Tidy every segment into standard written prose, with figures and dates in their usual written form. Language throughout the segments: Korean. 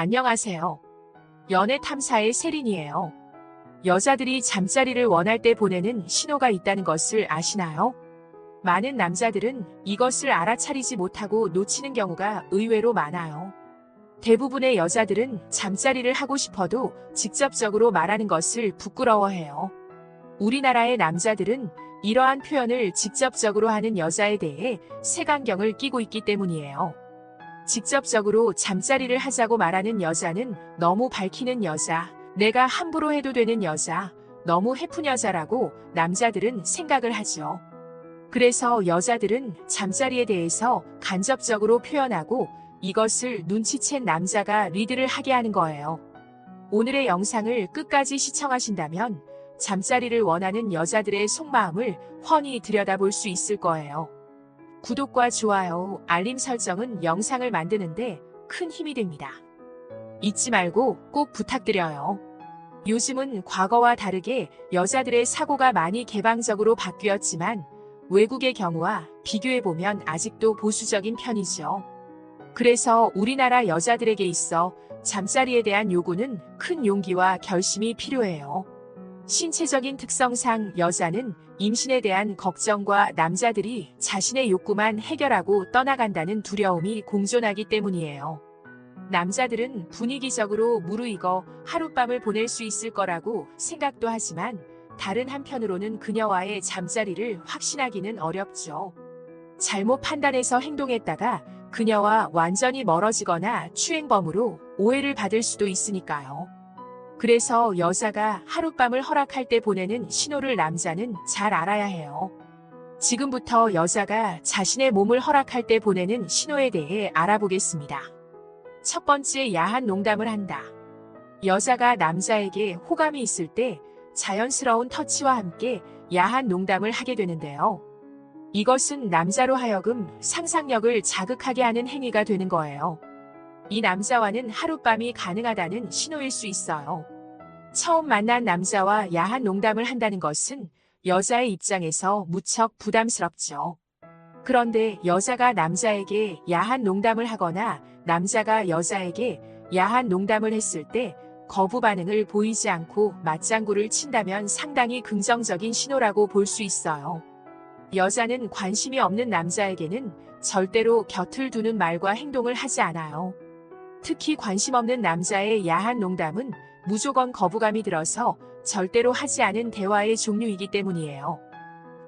안녕하세요. 연애 탐사의 세린이에요. 여자들이 잠자리를 원할 때 보내는 신호가 있다는 것을 아시나요? 많은 남자들은 이것을 알아차리지 못하고 놓치는 경우가 의외로 많아요. 대부분의 여자들은 잠자리를 하고 싶어도 직접적으로 말하는 것을 부끄러워해요. 우리나라의 남자들은 이러한 표현을 직접적으로 하는 여자에 대해 색안경을 끼고 있기 때문이에요. 직접적으로 잠자리를 하자고 말하는 여자는 너무 밝히는 여자, 내가 함부로 해도 되는 여자, 너무 해픈 여자라고 남자들은 생각을 하죠. 그래서 여자들은 잠자리에 대해서 간접적으로 표현하고 이것을 눈치챈 남자가 리드를 하게 하는 거예요. 오늘의 영상을 끝까지 시청하신다면 잠자리를 원하는 여자들의 속마음을 훤히 들여다볼 수 있을 거예요. 구독과 좋아요, 알림 설정은 영상을 만드는데 큰 힘이 됩니다. 잊지 말고 꼭 부탁드려요. 요즘은 과거와 다르게 여자들의 사고가 많이 개방적으로 바뀌었지만 외국의 경우와 비교해보면 아직도 보수적인 편이죠. 그래서 우리나라 여자들에게 있어 잠자리에 대한 요구는 큰 용기와 결심이 필요해요. 신체적인 특성상 여자는 임신에 대한 걱정과 남자들이 자신의 욕구만 해결하고 떠나간다는 두려움이 공존하기 때문이에요. 남자들은 분위기적으로 무르익어 하룻밤을 보낼 수 있을 거라고 생각도 하지만 다른 한편으로는 그녀와의 잠자리를 확신하기는 어렵죠. 잘못 판단해서 행동했다가 그녀와 완전히 멀어지거나 추행범으로 오해를 받을 수도 있으니까요. 그래서 여자가 하룻밤을 허락할 때 보내는 신호를 남자는 잘 알아야 해요. 지금부터 여자가 자신의 몸을 허락할 때 보내는 신호에 대해 알아보겠습니다. 첫 번째, 야한 농담을 한다. 여자가 남자에게 호감이 있을 때 자연스러운 터치와 함께 야한 농담을 하게 되는데요. 이것은 남자로 하여금 상상력을 자극하게 하는 행위가 되는 거예요. 이 남자와는 하룻밤이 가능하다는 신호일 수 있어요. 처음 만난 남자와 야한 농담을 한다는 것은 여자의 입장에서 무척 부담스럽죠. 그런데 여자가 남자에게 야한 농담을 하거나 남자가 여자에게 야한 농담을 했을 때 거부 반응을 보이지 않고 맞장구를 친다면 상당히 긍정적인 신호라고 볼 수 있어요. 여자는 관심이 없는 남자에게는 절대로 곁을 두는 말과 행동을 하지 않아요. 특히 관심 없는 남자의 야한 농담은 무조건 거부감이 들어서 절대로 하지 않은 대화의 종류이기 때문이에요.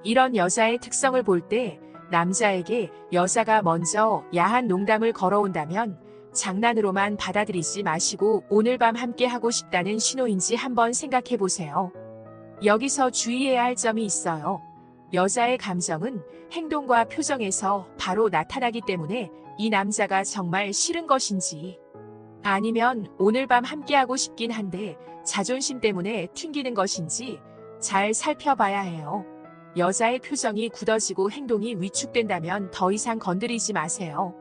이런 여자의 특성을 볼 때 남자에게 여자가 먼저 야한 농담을 걸어온다면 장난으로만 받아들이지 마시고 오늘 밤 함께 하고 싶다는 신호인지 한번 생각해 보세요. 여기서 주의해야 할 점이 있어요. 여자의 감정은 행동과 표정에서 바로 나타나기 때문에 이 남자가 정말 싫은 것인지 아니면 오늘 밤 함께하고 싶긴 한데 자존심 때문에 튕기는 것인지 잘 살펴봐야 해요. 여자의 표정이 굳어지고 행동이 위축된다면 더 이상 건드리지 마세요.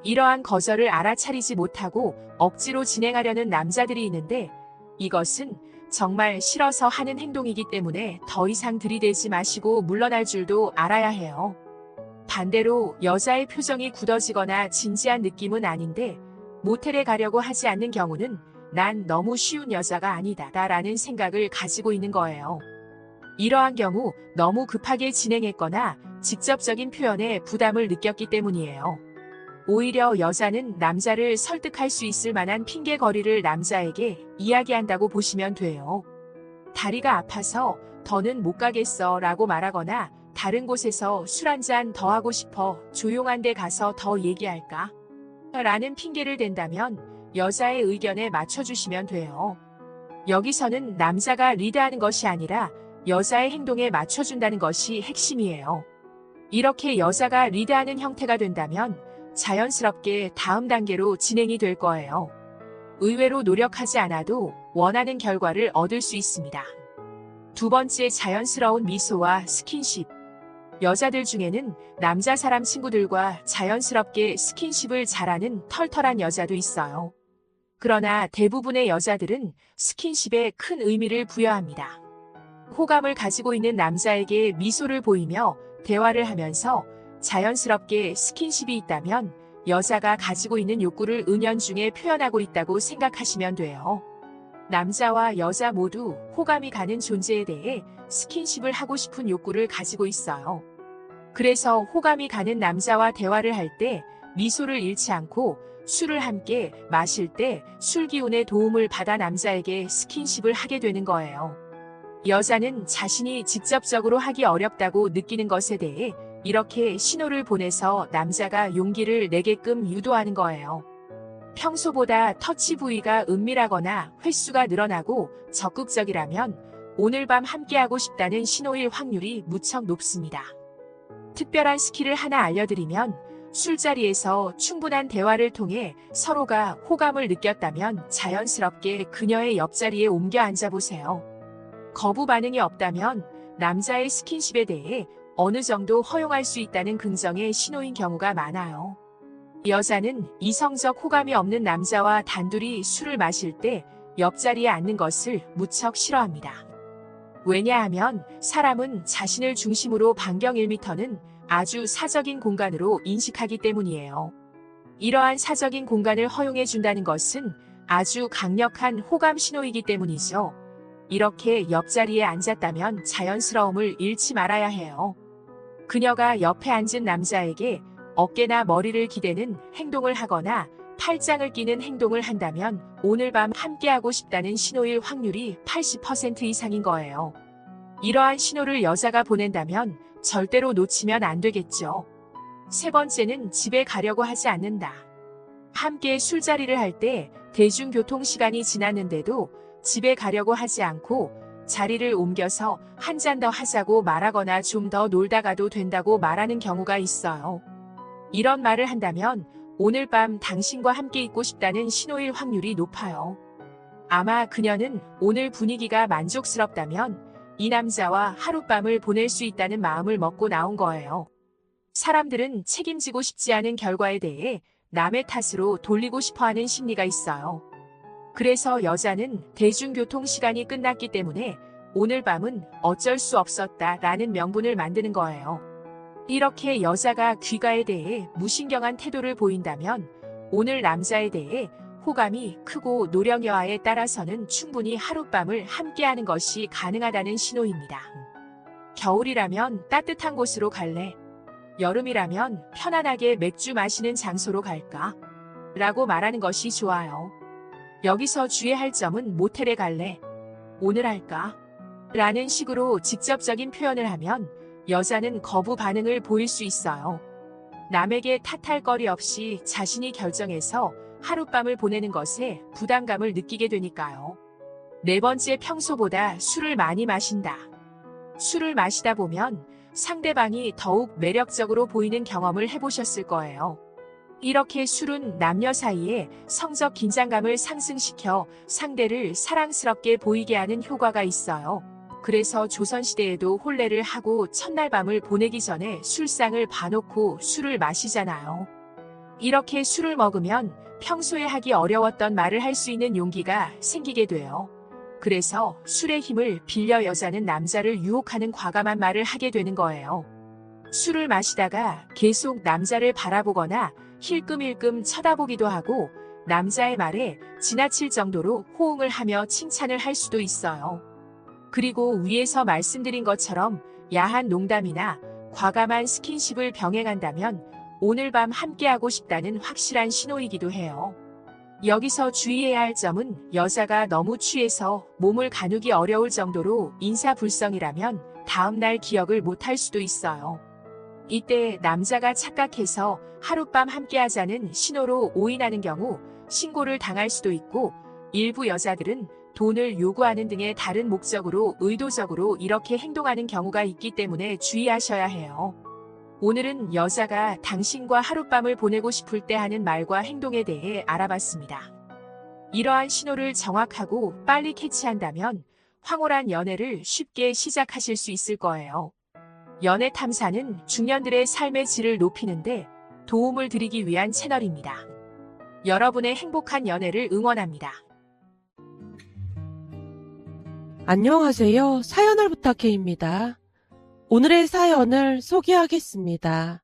이러한 거절을 알아차리지 못하고 억지로 진행하려는 남자들이 있는데 이것은 정말 싫어서 하는 행동이기 때문에 더 이상 들이대지 마시고 물러날 줄도 알아야 해요. 반대로 여자의 표정이 굳어지거나 진지한 느낌은 아닌데 모텔에 가려고 하지 않는 경우는 난 너무 쉬운 여자가 아니다 라는 생각을 가지고 있는 거예요. 이러한 경우 너무 급하게 진행했거나 직접적인 표현에 부담을 느꼈기 때문이에요. 오히려 여자는 남자를 설득할 수 있을 만한 핑계거리를 남자에게 이야기한다고 보시면 돼요. 다리가 아파서 더는 못 가겠어 라고 말하거나 다른 곳에서 술 한잔 더 하고 싶어 조용한 데 가서 더 얘기할까? 라는 핑계를 댄다면 여자의 의견에 맞춰주시면 돼요. 여기서는 남자가 리드하는 것이 아니라 여자의 행동에 맞춰준다는 것이 핵심이에요. 이렇게 여자가 리드하는 형태가 된다면 자연스럽게 다음 단계로 진행이 될 거예요. 의외로 노력하지 않아도 원하는 결과를 얻을 수 있습니다. 두 번째, 자연스러운 미소와 스킨십. 여자들 중에는 남자 사람 친구들과 자연스럽게 스킨십을 잘하는 털털한 여자도 있어요. 그러나 대부분의 여자들은 스킨십에 큰 의미를 부여합니다. 호감을 가지고 있는 남자에게 미소를 보이며 대화를 하면서 자연스럽게 스킨십이 있다면 여자가 가지고 있는 욕구를 은연중에 표현하고 있다고 생각하시면 돼요. 남자와 여자 모두 호감이 가는 존재에 대해 스킨십을 하고 싶은 욕구를 가지고 있어요. 그래서 호감이 가는 남자와 대화를 할 때 미소를 잃지 않고 술을 함께 마실 때 술 기운의 도움을 받아 남자에게 스킨십을 하게 되는 거예요. 여자는 자신이 직접적으로 하기 어렵다고 느끼는 것에 대해 이렇게 신호를 보내서 남자가 용기를 내게끔 유도하는 거예요. 평소보다 터치 부위가 은밀하거나 횟수가 늘어나고 적극적이라면 오늘 밤 함께하고 싶다는 신호일 확률이 무척 높습니다. 특별한 스킬을 하나 알려드리면 술자리에서 충분한 대화를 통해 서로가 호감을 느꼈다면 자연스럽게 그녀의 옆자리에 옮겨 앉아보세요. 거부 반응이 없다면 남자의 스킨십에 대해 어느 정도 허용할 수 있다는 긍정의 신호인 경우가 많아요. 여자는 이성적 호감이 없는 남자와 단둘이 술을 마실 때 옆자리에 앉는 것을 무척 싫어합니다. 왜냐하면 사람은 자신을 중심으로 반경 1m는 아주 사적인 공간으로 인식하기 때문이에요. 이러한 사적인 공간을 허용해 준다는 것은 아주 강력한 호감 신호이기 때문이죠. 이렇게 옆자리에 앉았다면 자연스러움을 잃지 말아야 해요. 그녀가 옆에 앉은 남자에게 어깨나 머리를 기대는 행동을 하거나 팔짱을 끼는 행동을 한다면 오늘 밤 함께하고 싶다는 신호일 확률이 80% 이상인 거예요. 이러한 신호를 여자가 보낸다면 절대로 놓치면 안 되겠죠. 세 번째는 집에 가려고 하지 않는다. 함께 술자리를 할 때 대중교통 시간이 지났는데도 집에 가려고 하지 않고 자리를 옮겨서 한 잔 더 하자고 말하거나 좀 더 놀다 가도 된다고 말하는 경우가 있어요. 이런 말을 한다면 오늘 밤 당신과 함께 있고 싶다는 신호일 확률이 높아요. 아마 그녀는 오늘 분위기가 만족스럽다면 이 남자와 하룻밤을 보낼 수 있다는 마음을 먹고 나온 거예요. 사람들은 책임지고 싶지 않은 결과에 대해 남의 탓으로 돌리고 싶어하는 심리가 있어요. 그래서 여자는 대중교통 시간이 끝났기 때문에 오늘 밤은 어쩔 수 없었다라는 명분을 만드는 거예요. 이렇게 여자가 귀가에 대해 무신경한 태도를 보인다면 오늘 남자에 대해 호감이 크고 노령여하에 따라서는 충분히 하룻밤을 함께하는 것이 가능하다는 신호입니다. 겨울이라면 따뜻한 곳으로 갈래? 여름이라면 편안하게 맥주 마시는 장소로 갈까? 라고 말하는 것이 좋아요. 여기서 주의할 점은 모텔에 갈래? 오늘 할까? 라는 식으로 직접적인 표현을 하면 여자는 거부 반응을 보일 수 있어요. 남에게 탓할 거리 없이 자신이 결정해서 하룻밤을 보내는 것에 부담감을 느끼게 되니까요. 네 번째, 평소보다 술을 많이 마신다. 술을 마시다 보면 상대방이 더욱 매력적으로 보이는 경험을 해보셨을 거예요. 이렇게 술은 남녀 사이에 성적 긴장감을 상승시켜 상대를 사랑스럽게 보이게 하는 효과가 있어요. 그래서 조선시대에도 혼례를 하고 첫날 밤을 보내기 전에 술상을 봐놓고 술을 마시잖아요. 이렇게 술을 먹으면 평소에 하기 어려웠던 말을 할 수 있는 용기가 생기게 돼요. 그래서 술의 힘을 빌려 여자는 남자를 유혹하는 과감한 말을 하게 되는 거예요. 술을 마시다가 계속 남자를 바라보거나 힐끔힐끔 쳐다보기도 하고 남자의 말에 지나칠 정도로 호응을 하며 칭찬을 할 수도 있어요. 그리고 위에서 말씀드린 것처럼 야한 농담이나 과감한 스킨십을 병행한다면 오늘 밤 함께하고 싶다는 확실한 신호이기도 해요. 여기서 주의해야 할 점은 여자가 너무 취해서 몸을 가누기 어려울 정도로 인사불성이라면 다음날 기억을 못할 수도 있어요. 이때 남자가 착각해서 하룻밤 함께하자는 신호로 오인하는 경우 신고를 당할 수도 있고 일부 여자들은 돈을 요구하는 등의 다른 목적으로 의도적으로 이렇게 행동하는 경우가 있기 때문에 주의하셔야 해요. 오늘은 여자가 당신과 하룻밤을 보내고 싶을 때 하는 말과 행동에 대해 알아봤습니다. 이러한 신호를 정확하고 빨리 캐치한다면 황홀한 연애를 쉽게 시작하실 수 있을 거예요. 연애 탐사는 중년들의 삶의 질을 높이는데 도움을 드리기 위한 채널입니다. 여러분의 행복한 연애를 응원합니다. 안녕하세요. 사연을 부탁해입니다. 오늘의 사연을 소개하겠습니다.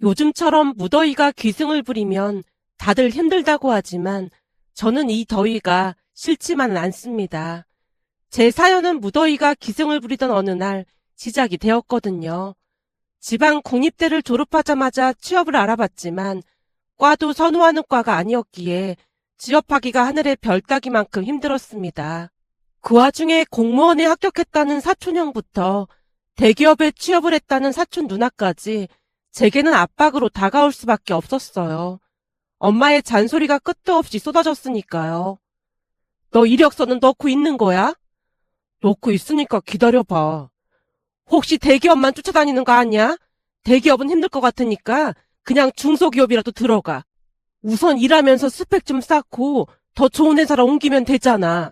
요즘처럼 무더위가 기승을 부리면 다들 힘들다고 하지만 저는 이 더위가 싫지만은 않습니다. 제 사연은 무더위가 기승을 부리던 어느 날 시작이 되었거든요. 지방 국립대를 졸업하자마자 취업을 알아봤지만 과도 선호하는 과가 아니었기에 취업하기가 하늘의 별 따기만큼 힘들었습니다. 그 와중에 공무원에 합격했다는 사촌형부터 대기업에 취업을 했다는 사촌 누나까지 제게는 압박으로 다가올 수밖에 없었어요. 엄마의 잔소리가 끝도 없이 쏟아졌으니까요. 너 이력서는 넣고 있는 거야? 넣고 있으니까 기다려봐. 혹시 대기업만 쫓아다니는 거 아니야? 대기업은 힘들 것 같으니까 그냥 중소기업이라도 들어가. 우선 일하면서 스펙 좀 쌓고 더 좋은 회사로 옮기면 되잖아.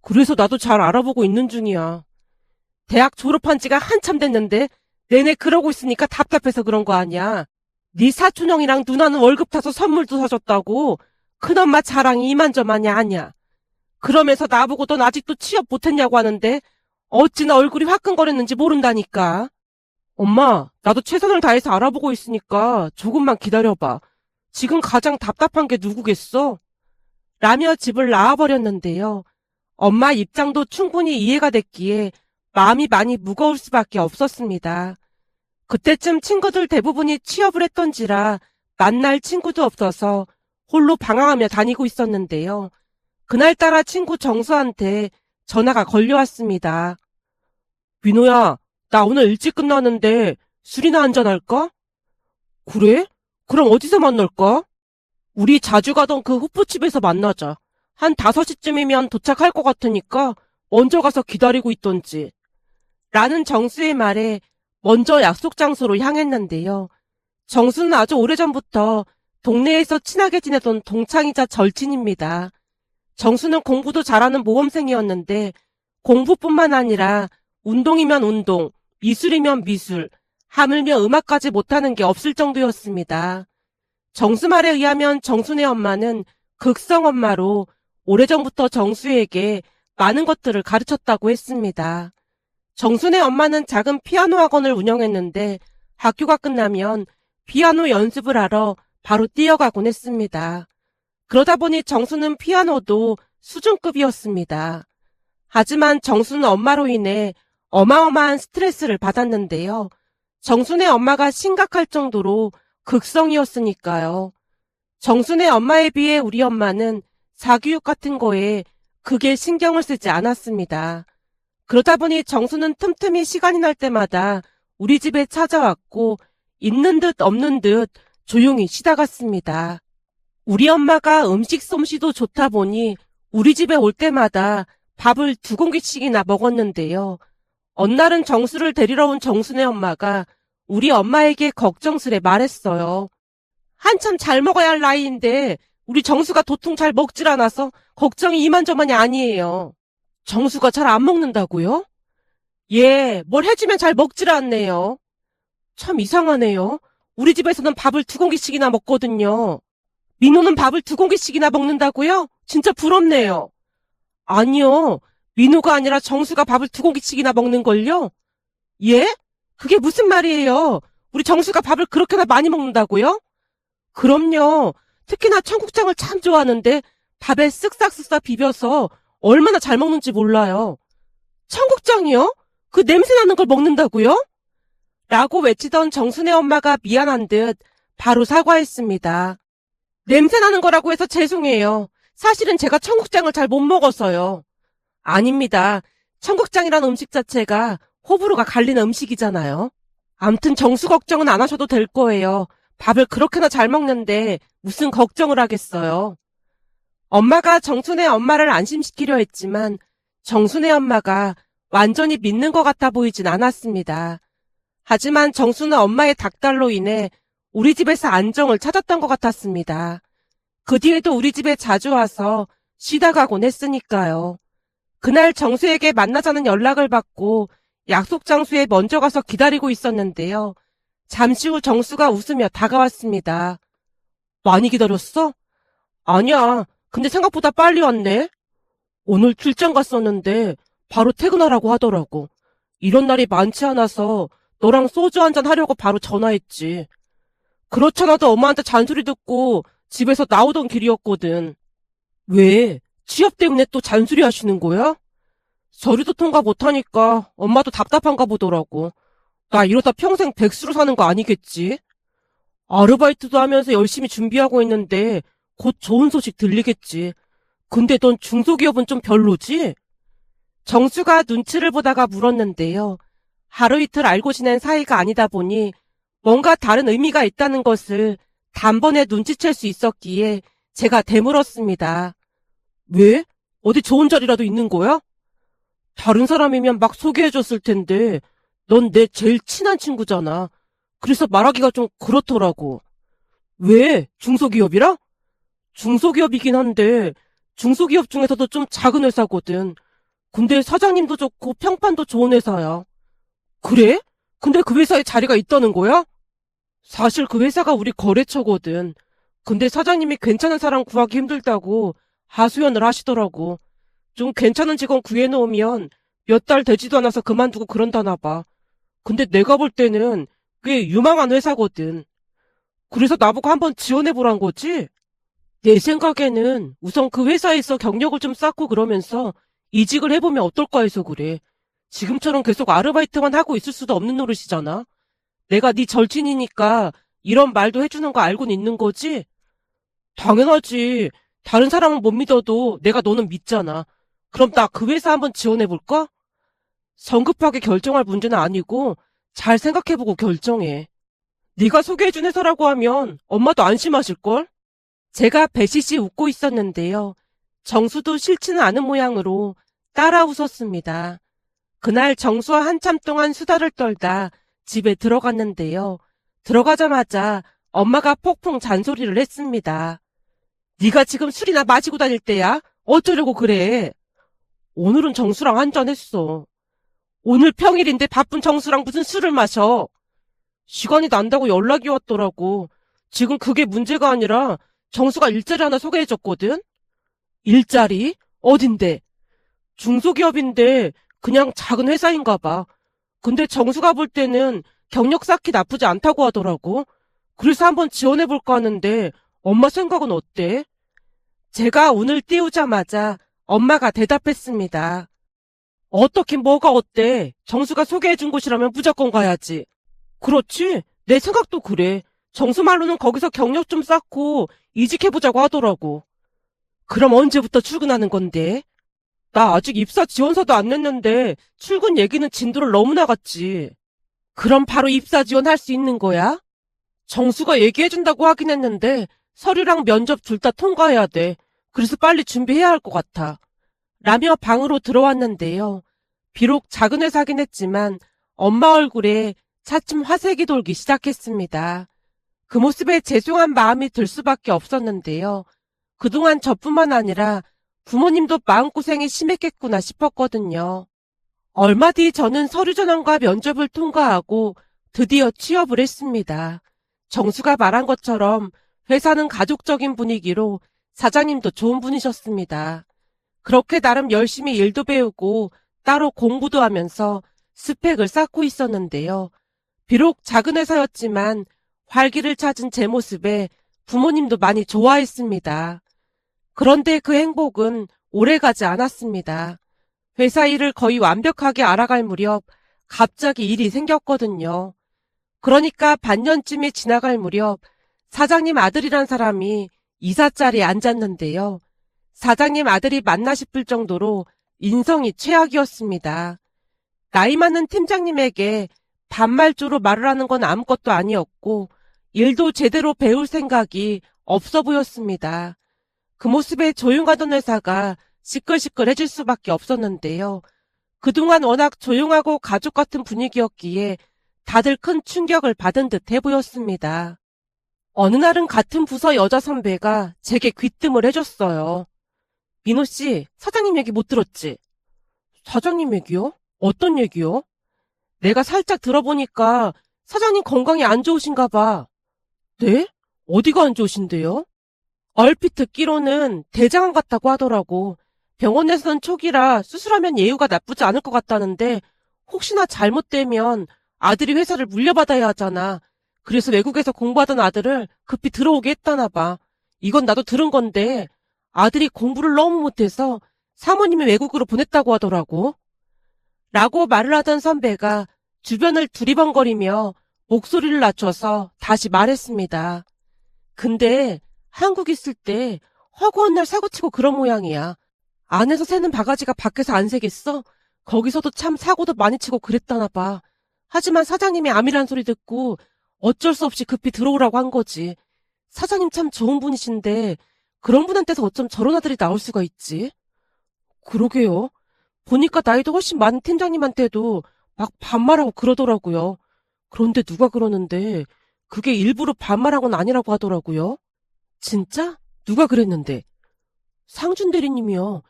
그래서 나도 잘 알아보고 있는 중이야. 대학 졸업한 지가 한참 됐는데 내내 그러고 있으니까 답답해서 그런 거 아니야. 네 사촌형이랑 누나는 월급 타서 선물도 사줬다고. 큰엄마 자랑이 이만저만이 아니야. 그러면서 나보고 넌 아직도 취업 못했냐고 하는데 어찌나 얼굴이 화끈거렸는지 모른다니까. 엄마, 나도 최선을 다해서 알아보고 있으니까 조금만 기다려봐. 지금 가장 답답한 게 누구겠어? 라며 집을 나와버렸는데요. 엄마 입장도 충분히 이해가 됐기에 마음이 많이 무거울 수밖에 없었습니다. 그때쯤 친구들 대부분이 취업을 했던지라 만날 친구도 없어서 홀로 방황하며 다니고 있었는데요. 그날따라 친구 정수한테 전화가 걸려왔습니다. 민호야, 나 오늘 일찍 끝나는데 술이나 한잔할까? 그래? 그럼 어디서 만날까? 우리 자주 가던 그 호프집에서 만나자. 한 5시쯤이면 도착할 것 같으니까 먼저 가서 기다리고 있던지. 라는 정수의 말에 먼저 약속 장소로 향했는데요. 정수는 아주 오래전부터 동네에서 친하게 지내던 동창이자 절친입니다. 정수는 공부도 잘하는 모범생이었는데 공부뿐만 아니라 운동이면 운동, 미술이면 미술, 하물며 음악까지 못하는 게 없을 정도였습니다. 정수 말에 의하면 정순의 엄마는 극성 엄마로 오래전부터 정수에게 많은 것들을 가르쳤다고 했습니다. 정순의 엄마는 작은 피아노 학원을 운영했는데 학교가 끝나면 피아노 연습을 하러 바로 뛰어가곤 했습니다. 그러다 보니 정수는 피아노도 수준급이었습니다. 하지만 정수는 엄마로 인해 어마어마한 스트레스를 받았는데요. 정순의 엄마가 심각할 정도로 극성이었으니까요. 정순의 엄마에 비해 우리 엄마는 사교육 같은 거에 크게 신경을 쓰지 않았습니다. 그러다 보니 정수는 틈틈이 시간이 날 때마다 우리 집에 찾아왔고 있는 듯 없는 듯 조용히 쉬다 갔습니다. 우리 엄마가 음식 솜씨도 좋다 보니 우리 집에 올 때마다 밥을 2공기씩이나 먹었는데요. 어느 날은 정수를 데리러 온 정순의 엄마가 우리 엄마에게 걱정스레 말했어요. 한참 잘 먹어야 할 나이인데 우리 정수가 도통 잘 먹질 않아서 걱정이 이만저만이 아니에요. 정수가 잘 안 먹는다고요? 예, 뭘 해주면 잘 먹질 않네요. 참 이상하네요. 우리 집에서는 밥을 2공기씩이나 먹거든요. 민호는 밥을 2공기씩이나 먹는다고요? 진짜 부럽네요. 아니요. 민호가 아니라 정수가 밥을 2공기씩이나 먹는걸요? 예? 그게 무슨 말이에요? 우리 정수가 밥을 그렇게나 많이 먹는다고요? 그럼요. 특히나 청국장을 참 좋아하는데 밥에 쓱싹쓱싹 비벼서 얼마나 잘 먹는지 몰라요. 청국장이요? 그 냄새 나는 걸 먹는다고요? 라고 외치던 정순의 엄마가 미안한 듯 바로 사과했습니다. 냄새 나는 거라고 해서 죄송해요. 사실은 제가 청국장을 잘 못 먹어서요. 아닙니다. 청국장이라는 음식 자체가 호불호가 갈리는 음식이잖아요. 암튼 정수 걱정은 안 하셔도 될 거예요. 밥을 그렇게나 잘 먹는데 무슨 걱정을 하겠어요. 엄마가 정순의 엄마를 안심시키려 했지만 정순의 엄마가 완전히 믿는 것 같아 보이진 않았습니다. 하지만 정수는 엄마의 닭달로 인해 우리 집에서 안정을 찾았던 것 같았습니다. 그 뒤에도 우리 집에 자주 와서 쉬다 가곤 했으니까요. 그날 정수에게 만나자는 연락을 받고 약속 장소에 먼저 가서 기다리고 있었는데요. 잠시 후 정수가 웃으며 다가왔습니다. 많이 기다렸어? 아니야. 근데 생각보다 빨리 왔네. 오늘 출장 갔었는데 바로 퇴근하라고 하더라고. 이런 날이 많지 않아서 너랑 소주 한잔 하려고 바로 전화했지. 그렇잖아도 엄마한테 잔소리 듣고 집에서 나오던 길이었거든. 왜? 취업 때문에 또 잔소리 하시는 거야? 서류도 통과 못하니까 엄마도 답답한가 보더라고. 나 이러다 평생 백수로 사는 거 아니겠지? 아르바이트도 하면서 열심히 준비하고 있는데 곧 좋은 소식 들리겠지. 근데 넌 중소기업은 좀 별로지? 정수가 눈치를 보다가 물었는데요. 하루 이틀 알고 지낸 사이가 아니다 보니 뭔가 다른 의미가 있다는 것을 단번에 눈치챌 수 있었기에 제가 되물었습니다. 왜? 어디 좋은 자리라도 있는 거야? 다른 사람이면 막 소개해줬을 텐데 넌 내 제일 친한 친구잖아. 그래서 말하기가 좀 그렇더라고. 왜? 중소기업이라? 중소기업이긴 한데 중소기업 중에서도 좀 작은 회사거든. 근데 사장님도 좋고 평판도 좋은 회사야. 그래? 근데 그 회사에 자리가 있다는 거야? 사실 그 회사가 우리 거래처거든. 근데 사장님이 괜찮은 사람 구하기 힘들다고 하소연을 하시더라고. 좀 괜찮은 직원 구해놓으면 몇 달 되지도 않아서 그만두고 그런다나 봐. 근데 내가 볼 때는 꽤 유망한 회사거든. 그래서 나보고 한번 지원해보란 거지? 내 생각에는 우선 그 회사에서 경력을 좀 쌓고 그러면서 이직을 해보면 어떨까 해서 그래. 지금처럼 계속 아르바이트만 하고 있을 수도 없는 노릇이잖아. 내가 네 절친이니까 이런 말도 해주는 거 알고는 있는 거지? 당연하지. 다른 사람은 못 믿어도 내가 너는 믿잖아. 그럼 나 그 회사 한번 지원해볼까? 성급하게 결정할 문제는 아니고 잘 생각해보고 결정해. 네가 소개해준 회사라고 하면 엄마도 안심하실걸? 제가 배시시 웃고 있었는데요. 정수도 싫지는 않은 모양으로 따라 웃었습니다. 그날 정수와 한참 동안 수다를 떨다 집에 들어갔는데요. 들어가자마자 엄마가 폭풍 잔소리를 했습니다. 네가 지금 술이나 마시고 다닐 때야? 어쩌려고 그래? 오늘은 정수랑 한잔했어. 오늘 평일인데 바쁜 정수랑 무슨 술을 마셔? 시간이 난다고 연락이 왔더라고. 지금 그게 문제가 아니라 정수가 일자리 하나 소개해줬거든? 일자리? 어딘데? 중소기업인데 그냥 작은 회사인가 봐. 근데 정수가 볼 때는 경력 쌓기 나쁘지 않다고 하더라고. 그래서 한번 지원해볼까 하는데 엄마 생각은 어때? 제가 오늘 띄우자마자 엄마가 대답했습니다. 어떻게 뭐가 어때? 정수가 소개해준 곳이라면 무조건 가야지. 그렇지? 내 생각도 그래. 정수 말로는 거기서 경력 좀 쌓고 이직해보자고 하더라고. 그럼 언제부터 출근하는 건데? 나 아직 입사 지원서도 안 냈는데 출근 얘기는 진도를 너무 나갔지. 그럼 바로 입사 지원할 수 있는 거야? 정수가 얘기해준다고 하긴 했는데 서류랑 면접 둘 다 통과해야 돼. 그래서 빨리 준비해야 할 것 같아. 라며 방으로 들어왔는데요. 비록 작은 회사긴 했지만 엄마 얼굴에 차츰 화색이 돌기 시작했습니다. 그 모습에 죄송한 마음이 들 수밖에 없었는데요. 그동안 저뿐만 아니라 부모님도 마음고생이 심했겠구나 싶었거든요. 얼마 뒤 저는 서류 전형과 면접을 통과하고 드디어 취업을 했습니다. 정수가 말한 것처럼 회사는 가족적인 분위기로 사장님도 좋은 분이셨습니다. 그렇게 나름 열심히 일도 배우고 따로 공부도 하면서 스펙을 쌓고 있었는데요. 비록 작은 회사였지만 활기를 찾은 제 모습에 부모님도 많이 좋아했습니다. 그런데 그 행복은 오래가지 않았습니다. 회사 일을 거의 완벽하게 알아갈 무렵 갑자기 일이 생겼거든요. 그러니까 반년쯤이 지나갈 무렵 사장님 아들이란 사람이 이사 자리에 앉았는데요. 사장님 아들이 맞나 싶을 정도로 인성이 최악이었습니다. 나이 많은 팀장님에게 반말조로 말을 하는 건 아무것도 아니었고 일도 제대로 배울 생각이 없어 보였습니다. 그 모습에 조용하던 회사가 시끌시끌해질 수밖에 없었는데요. 그동안 워낙 조용하고 가족 같은 분위기였기에 다들 큰 충격을 받은 듯 해보였습니다. 어느 날은 같은 부서 여자 선배가 제게 귀뜸을 해줬어요. 민호 씨, 사장님 얘기 못 들었지? 사장님 얘기요? 어떤 얘기요? 내가 살짝 들어보니까 사장님 건강이 안 좋으신가 봐. 네? 어디가 안 좋으신데요? 얼핏 듣기로는 대장암 같다고 하더라고. 병원에서는 초기라 수술하면 예후가 나쁘지 않을 것 같다는데 혹시나 잘못되면 아들이 회사를 물려받아야 하잖아. 그래서 외국에서 공부하던 아들을 급히 들어오게 했다나 봐. 이건 나도 들은 건데 아들이 공부를 너무 못해서 사모님이 외국으로 보냈다고 하더라고. 라고 말을 하던 선배가 주변을 두리번거리며 목소리를 낮춰서 다시 말했습니다. 근데 한국 있을 때 허구한 날 사고치고 그런 모양이야. 안에서 새는 바가지가 밖에서 안 새겠어? 거기서도 참 사고도 많이 치고 그랬다나 봐. 하지만 사장님이 암이란 소리 듣고 어쩔 수 없이 급히 들어오라고 한 거지. 사장님 참 좋은 분이신데 그런 분한테서 어쩜 저런 아들이 나올 수가 있지? 그러게요. 보니까 나이도 훨씬 많은 팀장님한테도 막 반말하고 그러더라고요. 그런데 누가 그러는데 그게 일부러 반말한 건 아니라고 하더라고요. 진짜? 누가 그랬는데? 상준 대리님이요.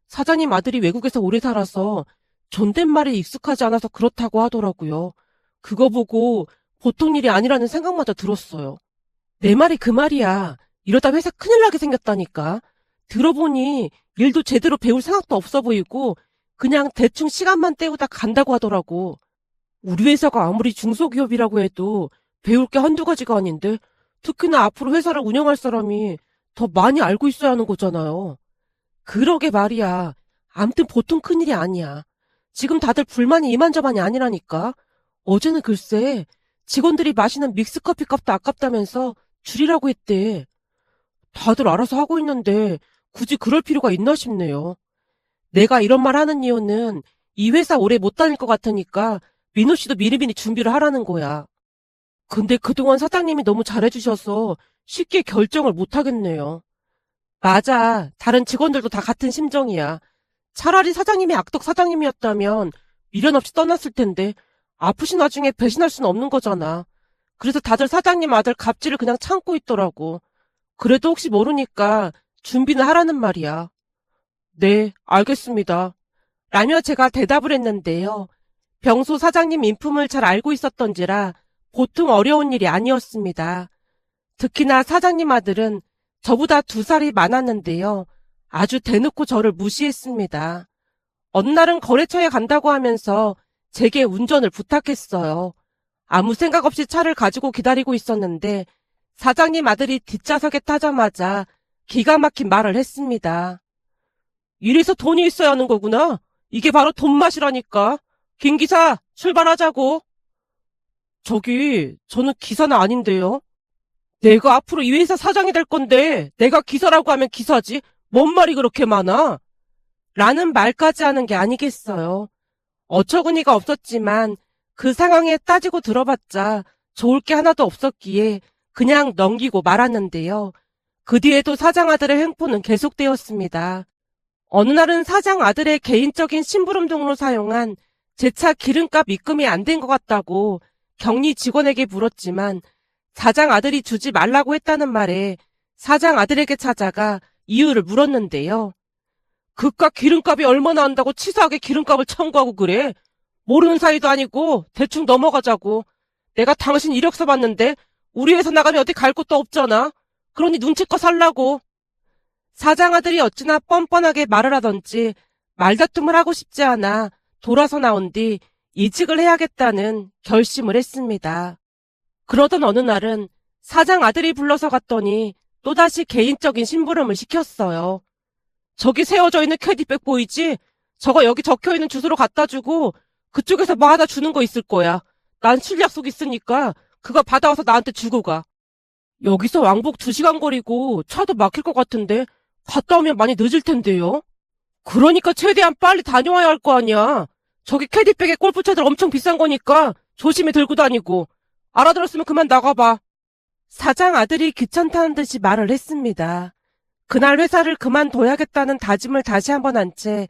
사장님 아들이 외국에서 오래 살아서 존댓말에 익숙하지 않아서 그렇다고 하더라고요. 그거 보고 보통 일이 아니라는 생각마저 들었어요. 내 말이 그 말이야. 이러다 회사 큰일 나게 생겼다니까. 들어보니 일도 제대로 배울 생각도 없어 보이고 그냥 대충 시간만 때우다 간다고 하더라고. 우리 회사가 아무리 중소기업이라고 해도 배울 게 한두 가지가 아닌데 특히나 앞으로 회사를 운영할 사람이 더 많이 알고 있어야 하는 거잖아요. 그러게 말이야. 암튼 보통 큰일이 아니야. 지금 다들 불만이 이만저만이 아니라니까. 어제는 글쎄 직원들이 마시는 믹스커피 값도 아깝다면서 줄이라고 했대. 다들 알아서 하고 있는데 굳이 그럴 필요가 있나 싶네요. 내가 이런 말 하는 이유는 이 회사 오래 못 다닐 것 같으니까 민호 씨도 미리미리 준비를 하라는 거야. 근데 그동안 사장님이 너무 잘해주셔서 쉽게 결정을 못 하겠네요. 맞아. 다른 직원들도 다 같은 심정이야. 차라리 사장님이 악덕 사장님이었다면 미련 없이 떠났을 텐데 아프신 와중에 배신할 수는 없는 거잖아. 그래서 다들 사장님 아들 갑질을 그냥 참고 있더라고. 그래도 혹시 모르니까 준비는 하라는 말이야. 네, 알겠습니다. 라며 제가 대답을 했는데요. 병소 사장님 인품을 잘 알고 있었던지라 보통 어려운 일이 아니었습니다. 특히나 사장님 아들은 저보다 2살이 많았는데요. 아주 대놓고 저를 무시했습니다. 어느 날은 거래처에 간다고 하면서 제게 운전을 부탁했어요. 아무 생각 없이 차를 가지고 기다리고 있었는데 사장님 아들이 뒷좌석에 타자마자 기가 막힌 말을 했습니다. 이래서 돈이 있어야 하는 거구나. 이게 바로 돈 맛이라니까. 김 기사, 출발하자고. 저는 기사는 아닌데요. 내가 앞으로 이 회사 사장이 될 건데 내가 기사라고 하면 기사지. 뭔 말이 그렇게 많아? 라는 말까지 하는 게 아니겠어요. 어처구니가 없었지만 그 상황에 따지고 들어봤자 좋을 게 하나도 없었기에 그냥 넘기고 말았는데요. 그 뒤에도 사장 아들의 횡포는 계속되었습니다. 어느 날은 사장 아들의 개인적인 심부름 등으로 사용한 제 차 기름값 입금이 안 된 것 같다고 격리 직원에게 물었지만 사장 아들이 주지 말라고 했다는 말에 사장 아들에게 찾아가 이유를 물었는데요. 그깟 기름값이 얼마나 한다고 치사하게 기름값을 청구하고 그래? 모르는 사이도 아니고 대충 넘어가자고. 내가 당신 이력서 봤는데 우리 회사 나가면 어디 갈 곳도 없잖아. 그러니 눈치껏 살라고. 사장 아들이 어찌나 뻔뻔하게 말을 하던지 말다툼을 하고 싶지 않아 돌아서 나온 뒤 이직을 해야겠다는 결심을 했습니다. 그러던 어느 날은 사장 아들이 불러서 갔더니 또다시 개인적인 심부름을 시켰어요. 저기 세워져 있는 캐디백 보이지? 저거 여기 적혀있는 주소로 갖다 주고 그쪽에서 뭐 하나 주는 거 있을 거야. 난 술 약속 있으니까 그거 받아와서 나한테 주고 가. 여기서 왕복 2시간 거리고 차도 막힐 것 같은데 갔다 오면 많이 늦을 텐데요. 그러니까 최대한 빨리 다녀와야 할 거 아니야. 저기 캐디백에 골프채들 엄청 비싼 거니까 조심히 들고 다니고. 알아들었으면 그만 나가봐. 사장 아들이 귀찮다는 듯이 말을 했습니다. 그날 회사를 그만둬야겠다는 다짐을 다시 한번 한 채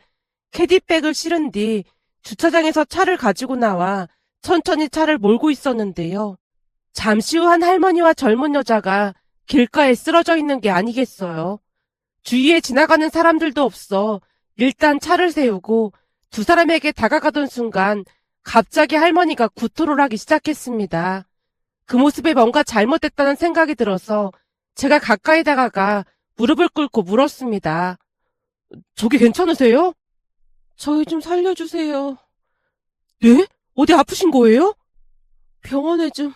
캐디백을 실은 뒤 주차장에서 차를 가지고 나와 천천히 차를 몰고 있었는데요. 잠시 후 한 할머니와 젊은 여자가 길가에 쓰러져 있는 게 아니겠어요. 주위에 지나가는 사람들도 없어 일단 차를 세우고 두 사람에게 다가가던 순간 갑자기 할머니가 구토를 하기 시작했습니다. 그 모습에 뭔가 잘못됐다는 생각이 들어서 제가 가까이 다가가 무릎을 꿇고 물었습니다. 저기 괜찮으세요? 저희 좀 살려주세요. 네? 어디 아프신 거예요? 병원에 좀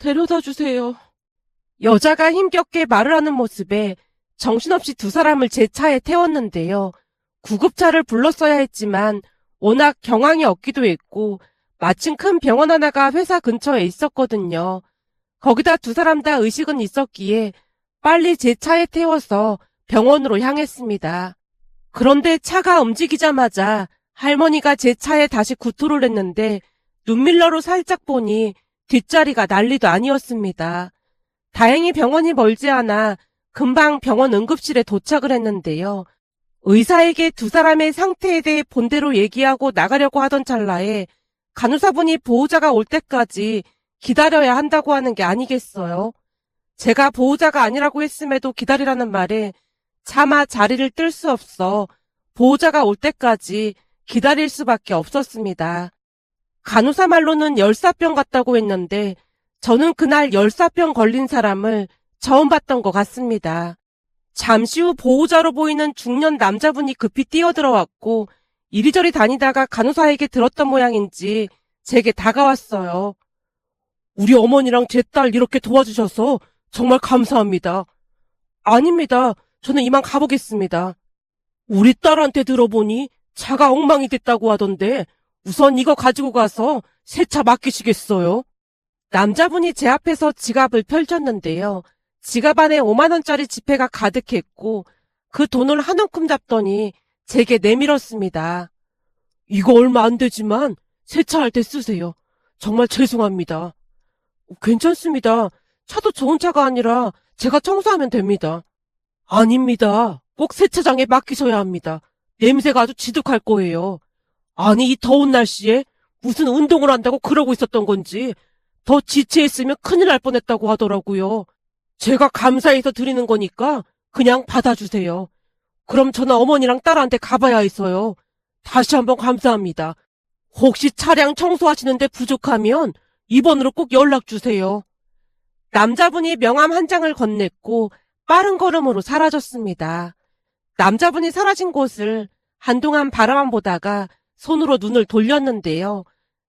데려다 주세요. 여자가 힘겹게 말을 하는 모습에 정신없이 두 사람을 제 차에 태웠는데요. 구급차를 불렀어야 했지만 워낙 경황이 없기도 했고 마침 큰 병원 하나가 회사 근처에 있었거든요. 거기다 두 사람 다 의식은 있었기에 빨리 제 차에 태워서 병원으로 향했습니다. 그런데 차가 움직이자마자 할머니가 제 차에 다시 구토를 했는데 눈밀러로 살짝 보니 뒷자리가 난리도 아니었습니다. 다행히 병원이 멀지 않아 금방 병원 응급실에 도착을 했는데요. 의사에게 두 사람의 상태에 대해 본대로 얘기하고 나가려고 하던 찰나에 간호사분이 보호자가 올 때까지 기다려야 한다고 하는 게 아니겠어요? 제가 보호자가 아니라고 했음에도 기다리라는 말에 차마 자리를 뜰 수 없어 보호자가 올 때까지 기다릴 수밖에 없었습니다. 간호사 말로는 열사병 같다고 했는데 저는 그날 열사병 걸린 사람을 처음 봤던 것 같습니다. 잠시 후 보호자로 보이는 중년 남자분이 급히 뛰어들어왔고 이리저리 다니다가 간호사에게 들었던 모양인지 제게 다가왔어요. 우리 어머니랑 제 딸 이렇게 도와주셔서 정말 감사합니다. 아닙니다. 저는 이만 가보겠습니다. 우리 딸한테 들어보니 차가 엉망이 됐다고 하던데 우선 이거 가지고 가서 새 차 맡기시겠어요? 남자분이 제 앞에서 지갑을 펼쳤는데요. 지갑 안에 5만 원짜리 지폐가 가득했고 그 돈을 한 움큼 잡더니 제게 내밀었습니다. 이거 얼마 안 되지만 세차할 때 쓰세요. 정말 죄송합니다. 괜찮습니다. 차도 좋은 차가 아니라 제가 청소하면 됩니다. 아닙니다. 꼭 세차장에 맡기셔야 합니다. 냄새가 아주 지독할 거예요. 아니 이 더운 날씨에 무슨 운동을 한다고 그러고 있었던 건지 더 지체했으면 큰일 날 뻔했다고 하더라고요. 제가 감사해서 드리는 거니까 그냥 받아주세요. 그럼 저는 어머니랑 딸한테 가봐야 해서요. 다시 한번 감사합니다. 혹시 차량 청소하시는데 부족하면 이번으로 꼭 연락주세요. 남자분이 명함 한 장을 건넸고 빠른 걸음으로 사라졌습니다. 남자분이 사라진 곳을 한동안 바라만 보다가 손으로 눈을 돌렸는데요.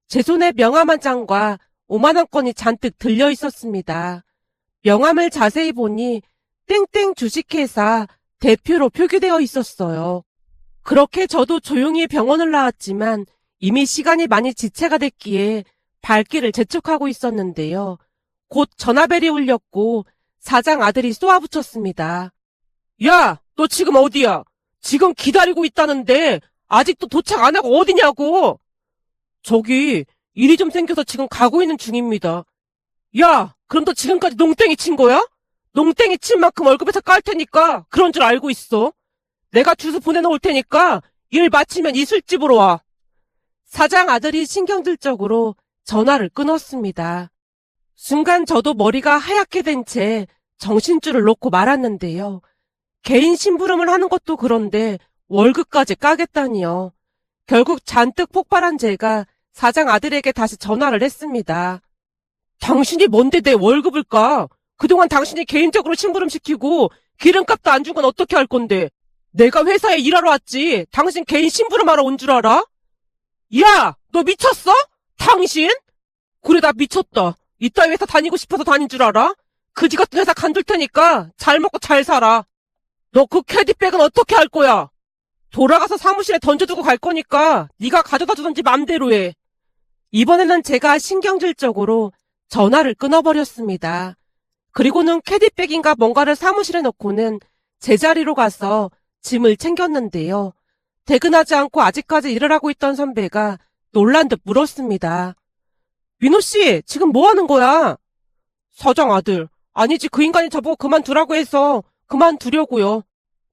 제 손에 명함 한 장과 5만 원권이 잔뜩 들려 있었습니다. 명함을 자세히 보니 땡땡 주식회사 대표로 표기되어 있었어요. 그렇게 저도 조용히 병원을 나왔지만 이미 시간이 많이 지체가 됐기에 발길을 재촉하고 있었는데요. 곧 전화벨이 울렸고 사장 아들이 쏘아붙였습니다. 야, 너 지금 어디야? 지금 기다리고 있다는데 아직도 도착 안 하고 어디냐고? 저기 일이 좀 생겨서 지금 가고 있는 중입니다. 야, 그럼 너 지금까지 농땡이 친 거야? 농땡이 친 만큼 월급에서 깔 테니까 그런 줄 알고 있어. 내가 주소 보내놓을 테니까 일 마치면 이 술집으로 와. 사장 아들이 신경질적으로 전화를 끊었습니다. 순간 저도 머리가 하얗게 된 채 정신줄을 놓고 말았는데요. 개인 심부름을 하는 것도 그런데 월급까지 까겠다니요. 결국 잔뜩 폭발한 제가 사장 아들에게 다시 전화를 했습니다. 당신이 뭔데 내 월급을 까? 그동안 당신이 개인적으로 심부름시키고 기름값도 안 준 건 어떻게 할 건데? 내가 회사에 일하러 왔지 당신 개인 심부름하러 온 줄 알아? 야, 너 미쳤어? 당신? 그래, 나 미쳤다. 이따위 회사 다니고 싶어서 다닌 줄 알아? 그지 같은 회사 간둘 테니까 잘 먹고 잘 살아. 너 그 캐디백은 어떻게 할 거야? 돌아가서 사무실에 던져두고 갈 거니까 네가 가져다 주던지 맘대로 해. 이번에는 제가 신경질적으로 전화를 끊어버렸습니다. 그리고는 캐디백인가 뭔가를 사무실에 넣고는 제자리로 가서 짐을 챙겼는데요. 퇴근하지 않고 아직까지 일을 하고 있던 선배가 놀란 듯 물었습니다. 민호씨, 지금 뭐 하는 거야? 사장 아들, 아니지 그 인간이 저보고 그만두라고 해서 그만두려고요.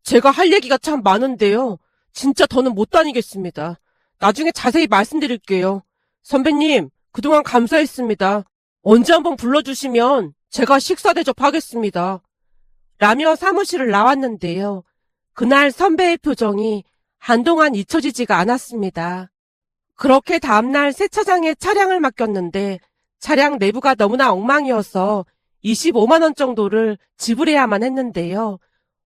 제가 할 얘기가 참 많은데요. 진짜 더는 못 다니겠습니다. 나중에 자세히 말씀드릴게요. 선배님, 그동안 감사했습니다. 언제 한번 불러주시면 제가 식사 대접하겠습니다. 라며 사무실을 나왔는데요. 그날 선배의 표정이 한동안 잊혀지지가 않았습니다. 그렇게 다음날 세차장에 차량을 맡겼는데 차량 내부가 너무나 엉망이어서 25만 원 정도를 지불해야만 했는데요.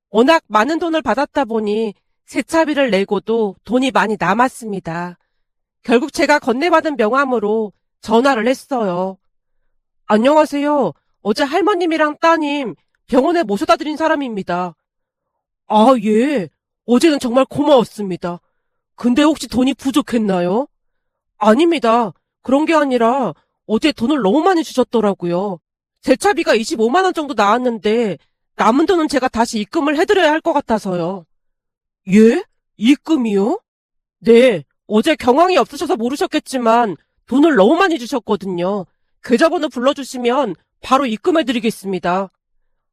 워낙 많은 돈을 받았다 보니 세차비를 내고도 돈이 많이 남았습니다. 결국 제가 건네받은 명함으로 전화를 했어요. 안녕하세요. 어제 할머님이랑 따님 병원에 모셔다 드린 사람입니다. 아, 예. 어제는 정말 고마웠습니다. 근데 혹시 돈이 부족했나요? 아닙니다. 그런 게 아니라 어제 돈을 너무 많이 주셨더라고요. 세차비가 25만 원 정도 나왔는데 남은 돈은 제가 다시 입금을 해드려야 할 것 같아서요. 예? 입금이요? 네. 어제 경황이 없으셔서 모르셨겠지만 돈을 너무 많이 주셨거든요. 계좌번호 불러주시면 바로 입금해드리겠습니다.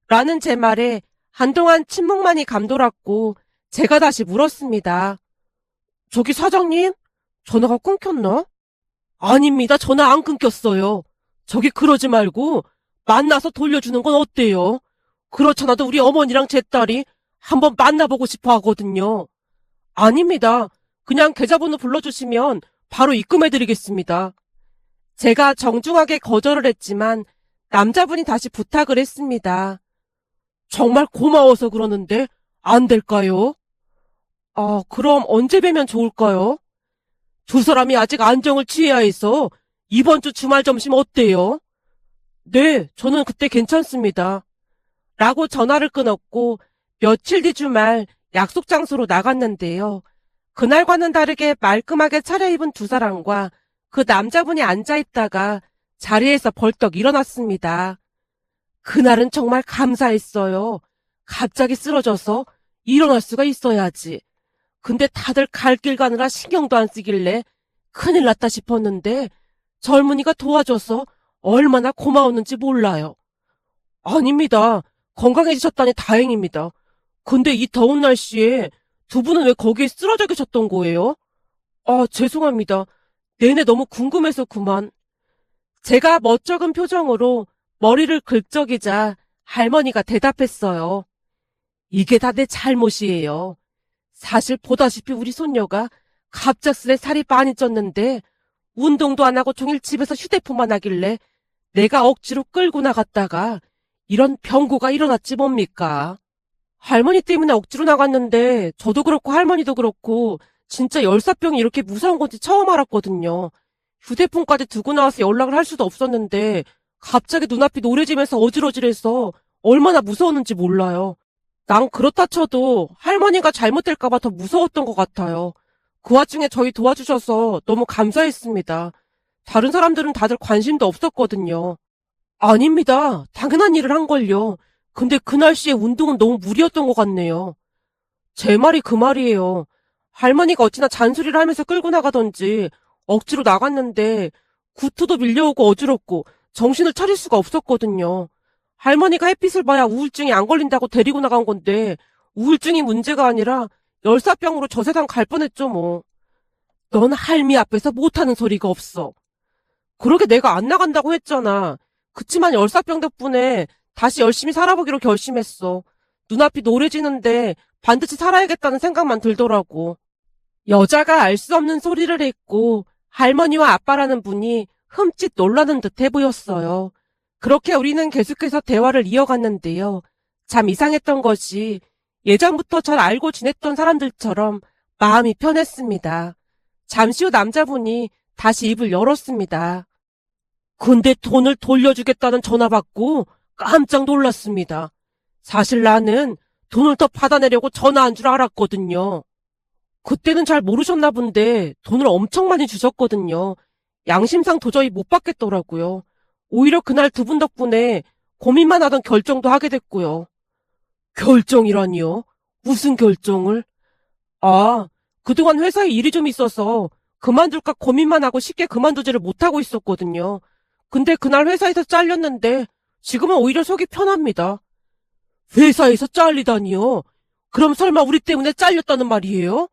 라는 제 말에 한동안 침묵만이 감돌았고 제가 다시 물었습니다. 저기 사장님? 전화가 끊겼나? 아닙니다. 전화 안 끊겼어요. 저기 그러지 말고 만나서 돌려주는 건 어때요? 그렇잖아도 우리 어머니랑 제 딸이 한번 만나보고 싶어 하거든요. 아닙니다. 그냥 계좌번호 불러주시면 바로 입금해드리겠습니다. 제가 정중하게 거절을 했지만 남자분이 다시 부탁을 했습니다. 정말 고마워서 그러는데 안 될까요? 아, 그럼 언제 뵈면 좋을까요? 두 사람이 아직 안정을 취해야 해서 이번 주 주말 점심 어때요? 네, 저는 그때 괜찮습니다. 라고 전화를 끊었고 며칠 뒤 주말 약속 장소로 나갔는데요. 그날과는 다르게 말끔하게 차려입은 두 사람과 그 남자분이 앉아있다가 자리에서 벌떡 일어났습니다. 그날은 정말 감사했어요. 갑자기 쓰러져서 일어날 수가 있어야지. 근데 다들 갈 길 가느라 신경도 안 쓰길래 큰일 났다 싶었는데 젊은이가 도와줘서 얼마나 고마웠는지 몰라요. 아닙니다. 건강해지셨다니 다행입니다. 근데 이 더운 날씨에 두 분은 왜 거기에 쓰러져 계셨던 거예요? 아, 죄송합니다. 내내 너무 궁금해서 그만. 제가 멋쩍은 표정으로 머리를 긁적이자 할머니가 대답했어요. 이게 다 내 잘못이에요. 사실 보다시피 우리 손녀가 갑작스레 살이 많이 쪘는데 운동도 안 하고 종일 집에서 휴대폰만 하길래 내가 억지로 끌고 나갔다가 이런 병고가 일어났지 뭡니까? 할머니 때문에 억지로 나갔는데 저도 그렇고 할머니도 그렇고 진짜 열사병이 이렇게 무서운 건지 처음 알았거든요. 휴대폰까지 두고 나와서 연락을 할 수도 없었는데 갑자기 눈앞이 노래지면서 어질어질해서 얼마나 무서웠는지 몰라요. 난 그렇다 쳐도 할머니가 잘못될까봐 더 무서웠던 것 같아요. 그 와중에 저희 도와주셔서 너무 감사했습니다. 다른 사람들은 다들 관심도 없었거든요. 아닙니다. 당연한 일을 한걸요. 근데 그 날씨에 운동은 너무 무리였던 것 같네요. 제 말이 그 말이에요. 할머니가 어찌나 잔소리를 하면서 끌고 나가던지 억지로 나갔는데 구토도 밀려오고 어지럽고 정신을 차릴 수가 없었거든요. 할머니가 햇빛을 봐야 우울증이 안 걸린다고 데리고 나간 건데 우울증이 문제가 아니라 열사병으로 저 세상 갈 뻔했죠 뭐. 넌 할미 앞에서 못하는 소리가 없어. 그러게 내가 안 나간다고 했잖아. 그치만 열사병 덕분에 다시 열심히 살아보기로 결심했어. 눈앞이 노래지는데 반드시 살아야겠다는 생각만 들더라고. 여자가 알 수 없는 소리를 했고 할머니와 아빠라는 분이 흠칫 놀라는 듯해 보였어요. 그렇게 우리는 계속해서 대화를 이어갔는데요. 참 이상했던 것이 예전부터 잘 알고 지냈던 사람들처럼 마음이 편했습니다. 잠시 후 남자분이 다시 입을 열었습니다. 근데 돈을 돌려주겠다는 전화 받고 깜짝 놀랐습니다. 사실 나는 돈을 더 받아내려고 전화한 줄 알았거든요. 그때는 잘 모르셨나 본데 돈을 엄청 많이 주셨거든요. 양심상 도저히 못 받겠더라고요. 오히려 그날 두 분 덕분에 고민만 하던 결정도 하게 됐고요. 결정이라니요? 무슨 결정을? 아, 그동안 회사에 일이 좀 있어서 그만둘까 고민만 하고 쉽게 그만두지를 못하고 있었거든요. 근데 그날 회사에서 잘렸는데 지금은 오히려 속이 편합니다. 회사에서 잘리다니요? 그럼 설마 우리 때문에 잘렸다는 말이에요?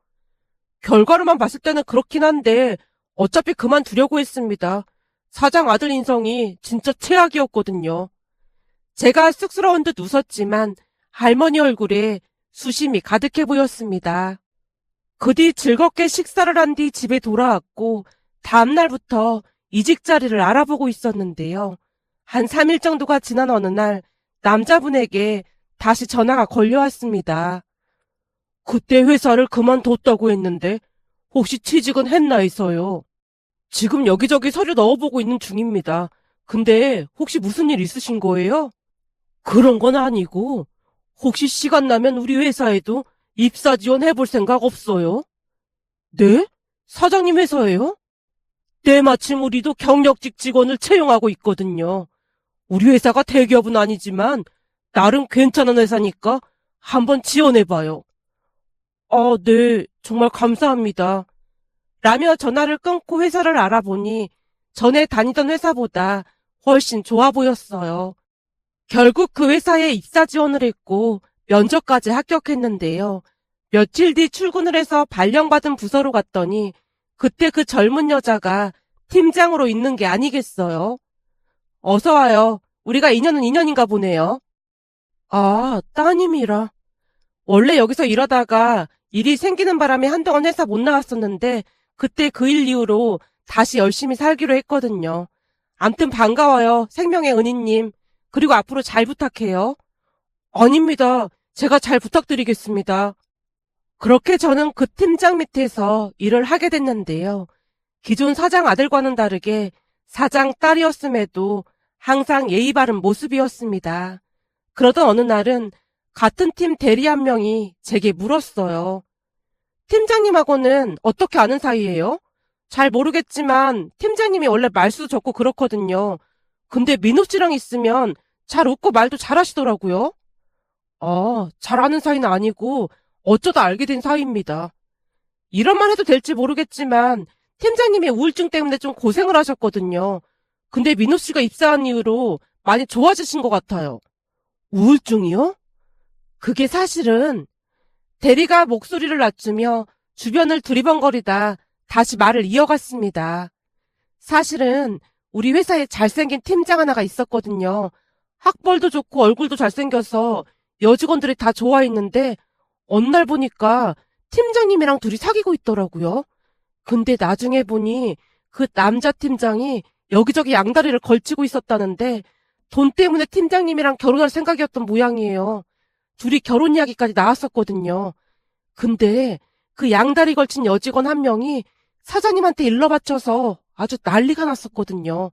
결과로만 봤을 때는 그렇긴 한데 어차피 그만두려고 했습니다. 사장 아들 인성이 진짜 최악이었거든요. 제가 쑥스러운 듯 웃었지만 할머니 얼굴에 수심이 가득해 보였습니다. 그 뒤 즐겁게 식사를 한 뒤 집에 돌아왔고 다음날부터 이직 자리를 알아보고 있었는데요. 한 3일 정도가 지난 어느 날 남자분에게 다시 전화가 걸려왔습니다. 그때 회사를 그만뒀다고 했는데 혹시 취직은 했나 해서요. 지금 여기저기 서류 넣어보고 있는 중입니다. 근데 혹시 무슨 일 있으신 거예요? 그런 건 아니고, 혹시 시간 나면 우리 회사에도 입사 지원 해볼 생각 없어요? 네? 사장님 회사예요? 때마침 우리도 경력직 직원을 채용하고 있거든요. 우리 회사가 대기업은 아니지만 나름 괜찮은 회사니까 한번 지원해봐요. 아, 네. 정말 감사합니다. 라며 전화를 끊고 회사를 알아보니 전에 다니던 회사보다 훨씬 좋아 보였어요. 결국 그 회사에 입사 지원을 했고 면접까지 합격했는데요. 며칠 뒤 출근을 해서 발령받은 부서로 갔더니 그때 그 젊은 여자가 팀장으로 있는 게 아니겠어요? 어서 와요. 우리가 인연은 인연인가 보네요. 아, 따님이라. 원래 여기서 일하다가 일이 생기는 바람에 한동안 회사 못 나왔었는데 그때 그 일 이후로 다시 열심히 살기로 했거든요. 암튼 반가워요. 생명의 은희님. 그리고 앞으로 잘 부탁해요. 아닙니다. 제가 잘 부탁드리겠습니다. 그렇게 저는 그 팀장 밑에서 일을 하게 됐는데요. 기존 사장 아들과는 다르게 사장 딸이었음에도 항상 예의 바른 모습이었습니다. 그러던 어느 날은 같은 팀 대리 한 명이 제게 물었어요. 팀장님하고는 어떻게 아는 사이예요? 잘 모르겠지만 팀장님이 원래 말수도 적고 그렇거든요. 근데 민호 씨랑 있으면 잘 웃고 말도 잘하시더라고요. 잘 아는 사이는 아니고 어쩌다 알게 된 사이입니다. 이런 말 해도 될지 모르겠지만 팀장님이 우울증 때문에 좀 고생을 하셨거든요. 근데 민호 씨가 입사한 이후로 많이 좋아지신 것 같아요. 우울증이요? 그게 사실은 대리가 목소리를 낮추며 주변을 두리번거리다 다시 말을 이어갔습니다. 사실은 우리 회사에 잘생긴 팀장 하나가 있었거든요. 학벌도 좋고 얼굴도 잘생겨서 여직원들이 다 좋아했는데 어느 날 보니까 팀장님이랑 둘이 사귀고 있더라고요. 근데 나중에 보니 그 남자 팀장이 여기저기 양다리를 걸치고 있었다는데 돈 때문에 팀장님이랑 결혼할 생각이었던 모양이에요. 둘이 결혼 이야기까지 나왔었거든요. 근데 그 양다리 걸친 여직원 한 명이 사장님한테 일러 바쳐서 아주 난리가 났었거든요.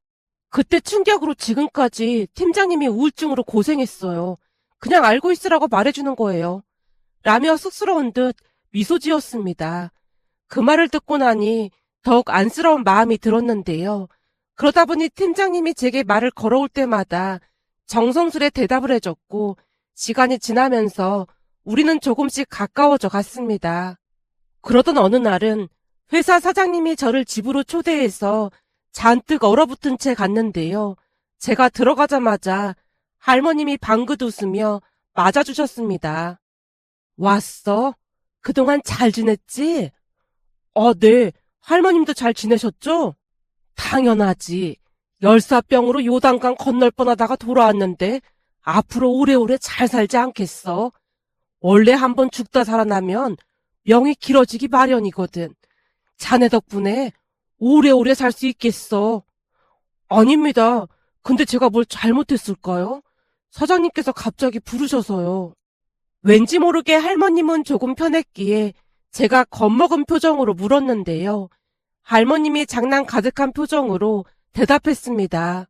그때 충격으로 지금까지 팀장님이 우울증으로 고생했어요. 그냥 알고 있으라고 말해주는 거예요. 라며 쑥스러운 듯 미소 지었습니다. 그 말을 듣고 나니 더욱 안쓰러운 마음이 들었는데요. 그러다 보니 팀장님이 제게 말을 걸어올 때마다 정성스레 대답을 해줬고 시간이 지나면서 우리는 조금씩 가까워져 갔습니다. 그러던 어느 날은 회사 사장님이 저를 집으로 초대해서 잔뜩 얼어붙은 채 갔는데요. 제가 들어가자마자 할머님이 방긋 웃으며 맞아주셨습니다. 왔어? 그동안 잘 지냈지? 네. 할머님도 잘 지내셨죠? 당연하지. 열사병으로 요단강 건널 뻔하다가 돌아왔는데 앞으로 오래오래 잘 살지 않겠어? 원래 한번 죽다 살아나면 명이 길어지기 마련이거든. 자네 덕분에 오래오래 살 수 있겠어. 아닙니다. 근데 제가 뭘 잘못했을까요? 사장님께서 갑자기 부르셔서요. 왠지 모르게 할머님은 조금 편했기에 제가 겁먹은 표정으로 물었는데요. 할머님이 장난 가득한 표정으로 대답했습니다.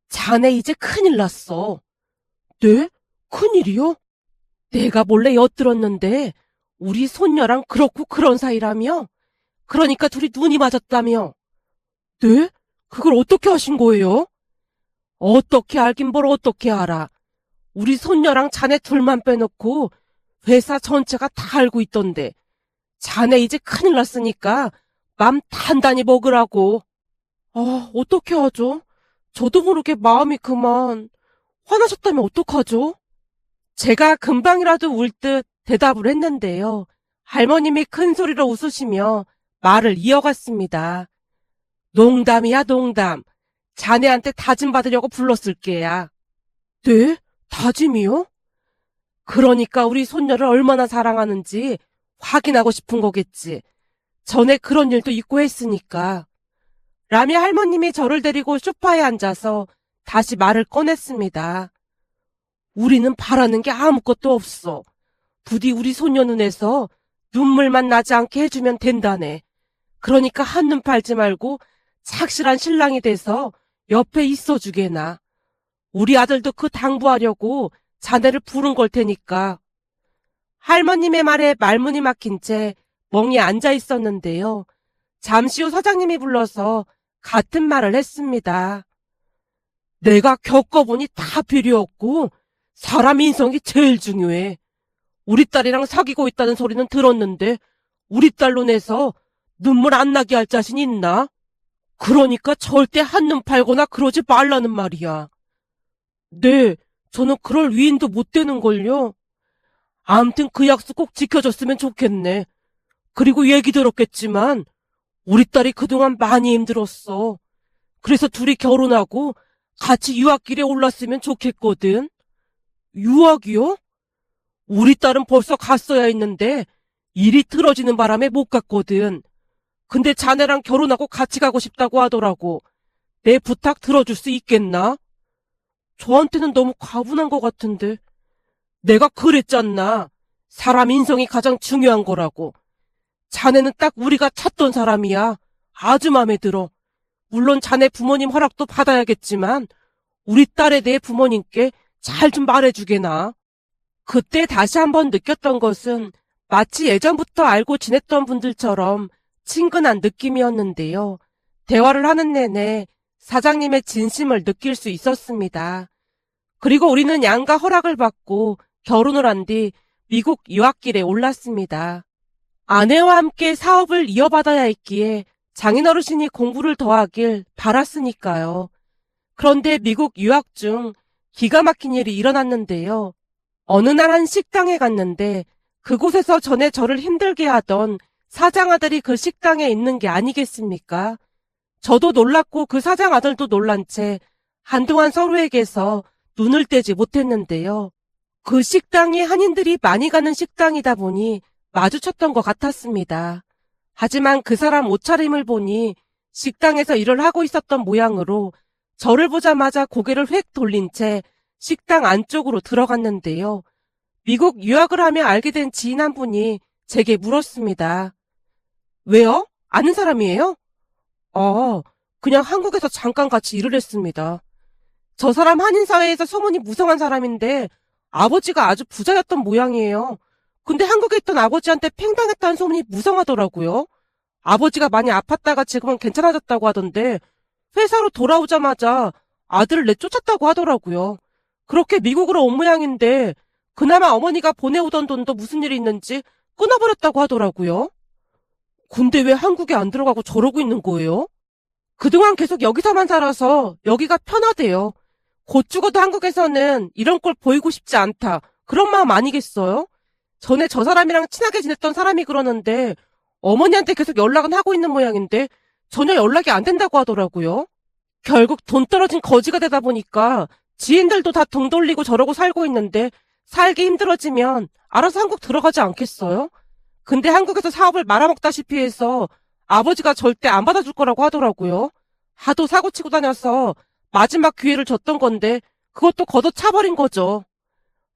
자네 이제 큰일 났어. 네? 큰일이요? 내가 몰래 엿들었는데 우리 손녀랑 그렇고 그런 사이라며? 그러니까 둘이 눈이 맞았다며? 네? 그걸 어떻게 하신 거예요? 어떻게 알긴 뭘 어떻게 알아. 우리 손녀랑 자네 둘만 빼놓고 회사 전체가 다 알고 있던데. 자네 이제 큰일 났으니까 맘 단단히 먹으라고. 어떻게 하죠? 저도 모르게 마음이 그만. 화나셨다면 어떡하죠? 제가 금방이라도 울 듯 대답을 했는데요. 할머님이 큰 소리로 웃으시며 말을 이어갔습니다. 농담이야, 농담. 자네한테 다짐 받으려고 불렀을 게야. 네? 다짐이요? 그러니까 우리 손녀를 얼마나 사랑하는지 확인하고 싶은 거겠지. 전에 그런 일도 있고 했으니까. 라며 할머님이 저를 데리고 소파에 앉아서 다시 말을 꺼냈습니다. 우리는 바라는 게 아무것도 없어. 부디 우리 소녀 눈에서 눈물만 나지 않게 해주면 된다네. 그러니까 한눈 팔지 말고 착실한 신랑이 돼서 옆에 있어 주게나. 우리 아들도 그 당부하려고 자네를 부른 걸 테니까. 할머님의 말에 말문이 막힌 채 멍이 앉아 있었는데요. 잠시 후 사장님이 불러서 같은 말을 했습니다. 내가 겪어보니 다 필요 없고 사람 인성이 제일 중요해. 우리 딸이랑 사귀고 있다는 소리는 들었는데 우리 딸로 내서 눈물 안 나게 할 자신 있나? 그러니까 절대 한눈 팔거나 그러지 말라는 말이야. 네, 저는 그럴 위인도 못 되는걸요. 아무튼 그 약속 꼭 지켜줬으면 좋겠네. 그리고 얘기 들었겠지만 우리 딸이 그동안 많이 힘들었어. 그래서 둘이 결혼하고 같이 유학길에 올랐으면 좋겠거든. 유학이요? 우리 딸은 벌써 갔어야 했는데 일이 틀어지는 바람에 못 갔거든. 근데 자네랑 결혼하고 같이 가고 싶다고 하더라고. 내 부탁 들어줄 수 있겠나? 저한테는 너무 과분한 것 같은데. 내가 그랬잖나. 사람 인성이 가장 중요한 거라고. 자네는 딱 우리가 찾던 사람이야. 아주 마음에 들어. 물론 자네 부모님 허락도 받아야겠지만 우리 딸에 대해 부모님께 잘 좀 말해주게나. 그때 다시 한번 느꼈던 것은 마치 예전부터 알고 지냈던 분들처럼 친근한 느낌이었는데요. 대화를 하는 내내 사장님의 진심을 느낄 수 있었습니다. 그리고 우리는 양가 허락을 받고 결혼을 한 뒤 미국 유학길에 올랐습니다. 아내와 함께 사업을 이어받아야 했기에 장인어르신이 공부를 더 하길 바랐으니까요. 그런데 미국 유학 중 기가 막힌 일이 일어났는데요. 어느 날 한 식당에 갔는데 그곳에서 전에 저를 힘들게 하던 사장 아들이 그 식당에 있는 게 아니겠습니까? 저도 놀랐고 그 사장 아들도 놀란 채 한동안 서로에게서 눈을 떼지 못했는데요. 그 식당이 한인들이 많이 가는 식당이다 보니 마주쳤던 것 같았습니다. 하지만 그 사람 옷차림을 보니 식당에서 일을 하고 있었던 모양으로 저를 보자마자 고개를 획 돌린 채 식당 안쪽으로 들어갔는데요. 미국 유학을 하며 알게 된 지인 한 분이 제게 물었습니다. 왜요? 아는 사람이에요? 그냥 한국에서 잠깐 같이 일을 했습니다. 저 사람 한인사회에서 소문이 무성한 사람인데 아버지가 아주 부자였던 모양이에요. 근데 한국에 있던 아버지한테 팽당했다는 소문이 무성하더라고요. 아버지가 많이 아팠다가 지금은 괜찮아졌다고 하던데 회사로 돌아오자마자 아들을 내쫓았다고 하더라고요. 그렇게 미국으로 온 모양인데 그나마 어머니가 보내오던 돈도 무슨 일이 있는지 끊어버렸다고 하더라고요. 근데 왜 한국에 안 들어가고 저러고 있는 거예요? 그동안 계속 여기서만 살아서 여기가 편하대요. 곧 죽어도 한국에서는 이런 꼴 보이고 싶지 않다. 그런 마음 아니겠어요? 전에 저 사람이랑 친하게 지냈던 사람이 그러는데 어머니한테 계속 연락은 하고 있는 모양인데 전혀 연락이 안 된다고 하더라고요. 결국 돈 떨어진 거지가 되다 보니까 지인들도 다 등 돌리고 저러고 살고 있는데 살기 힘들어지면 알아서 한국 들어가지 않겠어요? 근데 한국에서 사업을 말아먹다시피 해서 아버지가 절대 안 받아줄 거라고 하더라고요. 하도 사고치고 다녀서 마지막 기회를 줬던 건데 그것도 걷어차버린 거죠.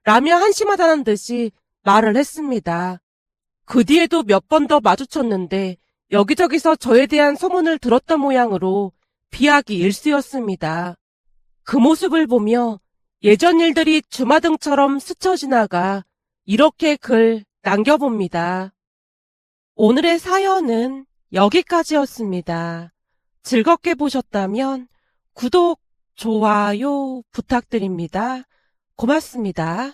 라며 한심하다는 듯이 말을 했습니다. 그 뒤에도 몇 번 더 마주쳤는데 여기저기서 저에 대한 소문을 들었던 모양으로 비하기 일쑤였습니다. 그 모습을 보며 예전 일들이 주마등처럼 스쳐 지나가 이렇게 글 남겨봅니다. 오늘의 사연은 여기까지였습니다. 즐겁게 보셨다면 구독, 좋아요 부탁드립니다. 고맙습니다.